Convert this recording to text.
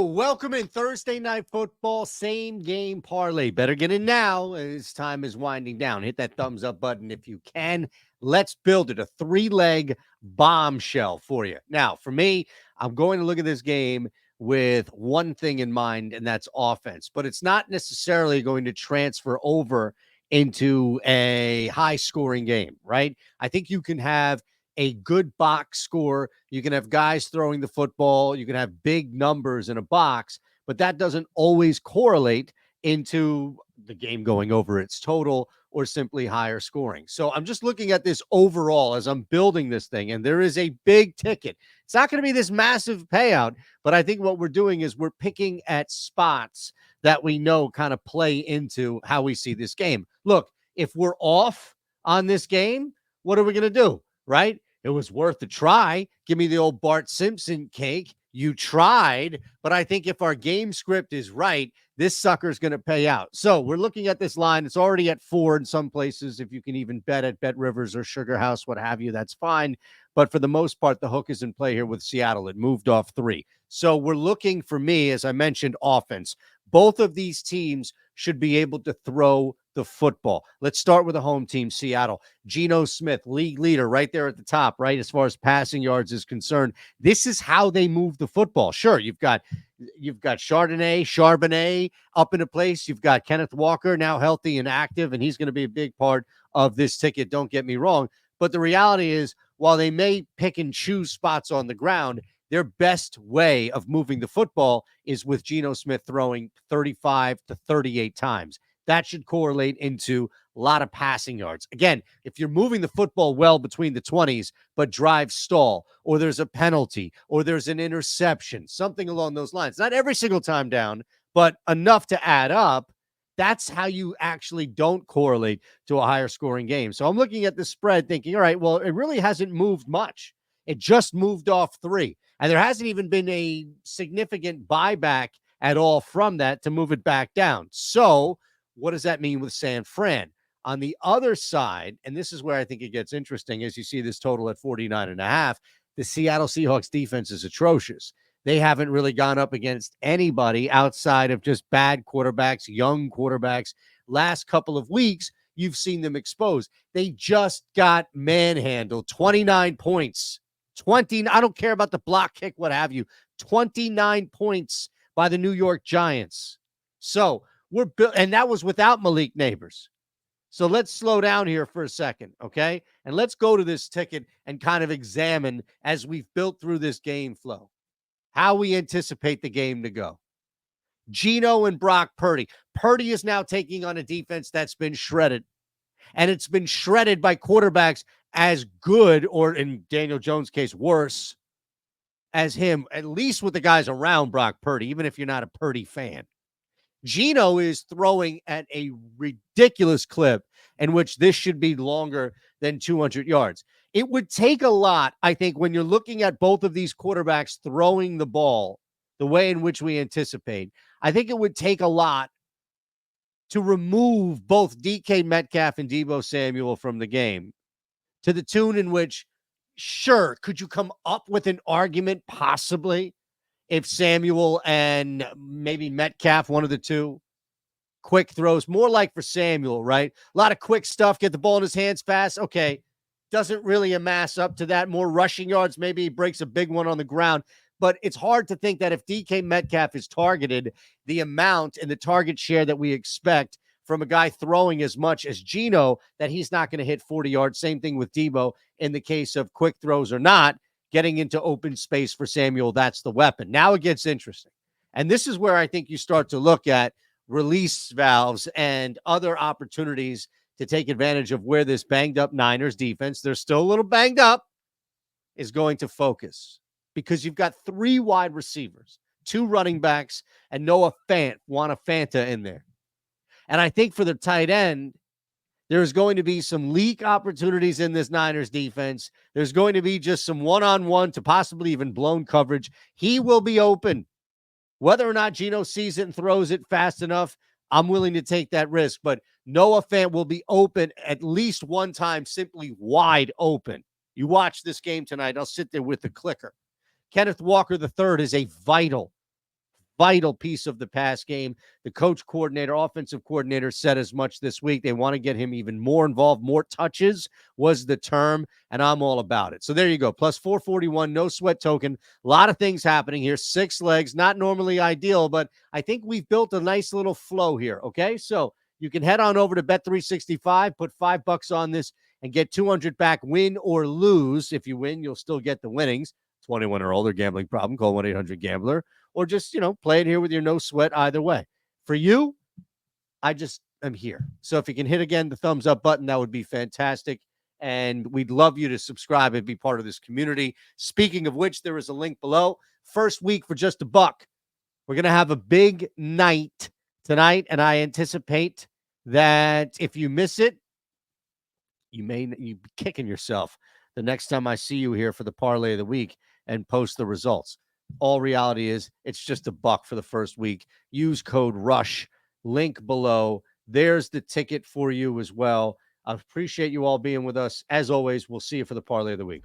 Welcome in Thursday Night Football, same game parlay. Better get in now as time is winding down. Hit that thumbs up button if you can. Let's build it, a three-leg bombshell for you. Now, for me, I'm going to look at this game with one thing in mind, and that's offense. But it's not necessarily going to transfer over into a high-scoring game, right? I think you can have a good box score. You can have guys throwing the football. You can have big numbers in a box, but that doesn't always correlate into the game going over its total or simply higher scoring. So I'm just looking at this overall as I'm building this thing, and there is a big ticket. It's not going to be this massive payout, but I think what we're doing is we're picking at spots that we know kind of play into how we see this game. Look, if we're off on this game, what are we going to do? Right? It was worth a try. Give me the old Bart Simpson cake. You tried, but I think if our game script is right, this sucker's going to pay out. So we're looking at this line. It's already at 4 in some places. If you can even bet at Bet Rivers or Sugar House, what have you, that's fine. But for the most part, the hook is in play here with Seattle. It moved off 3. So we're looking, for me, as I mentioned, offense. Both of these teams should be able to throw the football. Let's start with the home team, Seattle. Geno Smith, league leader right there at the top, right, as far as passing yards is concerned. This is how they move the football. Sure, you've got Charbonnet up in a place. You've got Kenneth Walker now healthy and active, and he's going to be a big part of this ticket. Don't get me wrong. But the reality is, while they may pick and choose spots on the ground, their best way of moving the football is with Geno Smith throwing 35 to 38 times. That should correlate into a lot of passing yards. Again, if you're moving the football well between the 20s, but drives stall, or there's a penalty, or there's an interception, something along those lines, not every single time down, but enough to add up, that's how you actually don't correlate to a higher scoring game. So I'm looking at the spread thinking, all right, well, it really hasn't moved much. It just moved off 3. And there hasn't even been a significant buyback at all from that to move it back down. So what does that mean with San Fran? On the other side, and this is where I think it gets interesting, as you see this total at 49.5, the Seattle Seahawks defense is atrocious. They haven't really gone up against anybody outside of just bad quarterbacks, young quarterbacks. Last couple of weeks, you've seen them exposed. They just got manhandled, 29 points. I don't care about the block kick, what have you. 29 points by the New York Giants. So we're built, and that was without Malik Neighbors. So let's slow down here for a second, okay? And let's go to this ticket and kind of examine, as we've built through this game flow, how we anticipate the game to go. Geno and Brock Purdy. Purdy is now taking on a defense that's been shredded. And it's been shredded by quarterbacks as good, or in Daniel Jones' case, worse, as him, at least with the guys around Brock Purdy, even if you're not a Purdy fan. Geno is throwing at a ridiculous clip in which this should be longer than 200 yards. It would take a lot, I think, when you're looking at both of these quarterbacks throwing the ball the way in which we anticipate. I think it would take a lot to remove both DK Metcalf and Deebo Samuel from the game, to the tune in which, sure, could you come up with an argument possibly if Samuel and maybe Metcalf, one of the two, quick throws, more like for Samuel, right? A lot of quick stuff, get the ball in his hands fast. Okay, doesn't really amass up to that. More rushing yards, maybe he breaks a big one on the ground. But it's hard to think that if DK Metcalf is targeted, the amount and the target share that we expect from a guy throwing as much as Geno, that he's not going to hit 40 yards. Same thing with Deebo in the case of quick throws or not. Getting into open space for Samuel, that's the weapon. Now it gets interesting. And this is where I think you start to look at release valves and other opportunities to take advantage of where this banged-up Niners defense, they're still a little banged up, is going to focus. Because you've got 3 wide receivers, 2 running backs, and Noah Fanta in there. And I think for the tight end, there's going to be some leak opportunities in this Niners defense. There's going to be just some one-on-one to possibly even blown coverage. He will be open. Whether or not Geno sees it and throws it fast enough, I'm willing to take that risk. But Noah Fant will be open at least one time, simply wide open. You watch this game tonight, I'll sit there with the clicker. Kenneth Walker III is a vital vital piece of the pass game. The coach coordinator, offensive coordinator said as much this week. They want to get him even more involved. More touches was the term, and I'm all about it. So there you go. Plus 441, no sweat token. A lot of things happening here. 6 legs, not normally ideal, but I think we've built a nice little flow here. Okay, so you can head on over to Bet365, put $5 on this, and get 200 back, win or lose. If you win, you'll still get the winnings. 21 or older, gambling problem, call 1-800-GAMBLER, or just, play it here with your no sweat either way. For you, I just am here. So if you can hit again the thumbs up button, that would be fantastic. And we'd love you to subscribe and be part of this community. Speaking of which, there is a link below. First week for just $1. We're going to have a big night tonight, and I anticipate that if you miss it, you be kicking yourself the next time I see you here for the parlay of the week and post the results. All reality is it's just $1 for the first week. Use code RUSH, link below. There's the ticket for you as well. I appreciate you all being with us. As always, we'll see you for the parlay of the week.